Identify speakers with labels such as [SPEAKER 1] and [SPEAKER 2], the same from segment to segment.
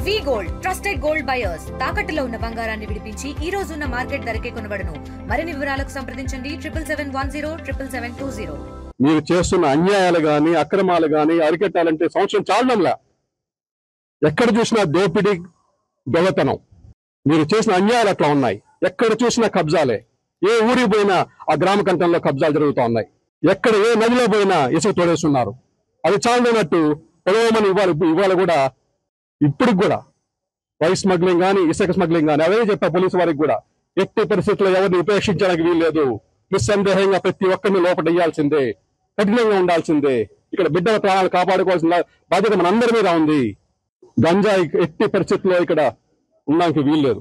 [SPEAKER 1] వి gold trusted gold buyers తాకట్టులో ఉన్న బంగారాన్ని విడిపించి ఈ రోజు ఉన్న మార్కెట్ ధరకే కొనబడును. మరిన్ని వివరాలకు సంప్రదించండి 77107720.
[SPEAKER 2] మీరు చేస్తున్న అన్యాయాలు గాని అక్రమాలు గాని అరికట్టాలంటే సంవత్సరం చాలడంలా. ఎక్కడ చూసినా దోపిడీ దొంగతనం. మీరు చేసిన అన్యాయాలు అట్లా ఉన్నాయి. ఎక్కడ చూసినా కబ్జాలే. ఏ ఊరికి పోయినా ఆ గ్రామ కంఠంలో కబ్జాలు జరుగుతూ ఉన్నాయి. ఎక్కడ ఏ నదిలో పోయినా ఇసుక తోడేస్తున్నారు. అది చాలనట్టు పొలవమని ఇవాళ కూడా ఇప్పుడు కూడా వైస్ స్మగ్లింగ్ కానీ ఇసుక స్మగ్లింగ్ కానీ అవే చెప్పా పోలీసు వారికి కూడా ఎట్టి పరిస్థితుల్లో ఎవరిని ఉపేక్షించడానికి వీల్లేదు. నిస్సందేహంగా ప్రతి ఒక్కరిని లోపల వేయాల్సిందే, కఠినంగా ఉండాల్సిందే. ఇక్కడ బిడ్డల ప్రాణాలు కాపాడుకోవాల్సిన బాధ్యత మన అందరి మీద ఉంది. గంజాయి ఎట్టి పరిస్థితుల్లో ఇక్కడ ఉండడానికి వీల్లేదు.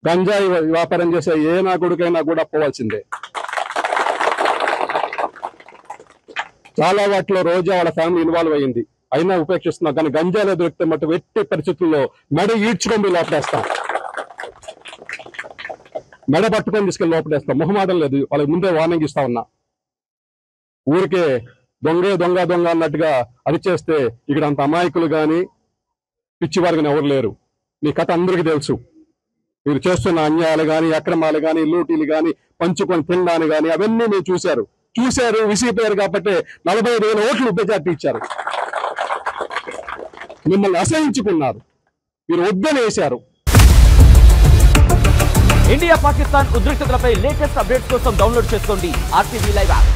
[SPEAKER 2] గంజాయి వ్యాపారం చేసే ఏ నా కొడుకైనా కూడా పోవాల్సిందే. చాలా వాటిలో రోజా వాళ్ళ ఫ్యామిలీ ఇన్వాల్వ్ అయ్యింది, అయినా ఉపేక్షిస్తున్నాం. కానీ గంజాయిలో దొరికితే మటు ఎట్టి పరిస్థితుల్లో మెడ ఈడ్చుకొని లోపడేస్తాం. మెడ పట్టుకొని తీసుకెళ్ళి లోపడేస్తాం. మొహమాటం లేదు. వాళ్ళకి ముందే వార్నింగ్ ఇస్తా ఉన్నా. ఊరికే దొంగే దొంగ దొంగ అన్నట్టుగా అరిచేస్తే ఇక్కడ అంత అమాయకులు కానీ పిచ్చివారు కానీ ఎవరు లేరు. మీ కథ అందరికీ తెలుసు. మీరు చేస్తున్న అన్యాయాలు కానీ అక్రమాలు కానీ లూటీలు కానీ పంచుకొని తినడాన్ని కానీ అవన్నీ మీరు చూశారు విసిగిపోయారు. కాబట్టి 45,000 ఓట్లు మెజార్టీ ఇచ్చారు. మిమ్మల్ని అసహించుకున్నారు. మీరు వద్దని వేశారు.
[SPEAKER 3] ఇండియా పాకిస్తాన్ ఉద్రిక్తతలపై లేటెస్ట్ అప్డేట్స్ కోసం డౌన్లోడ్ చేసుకోండి RTV లైవ్ యాప్.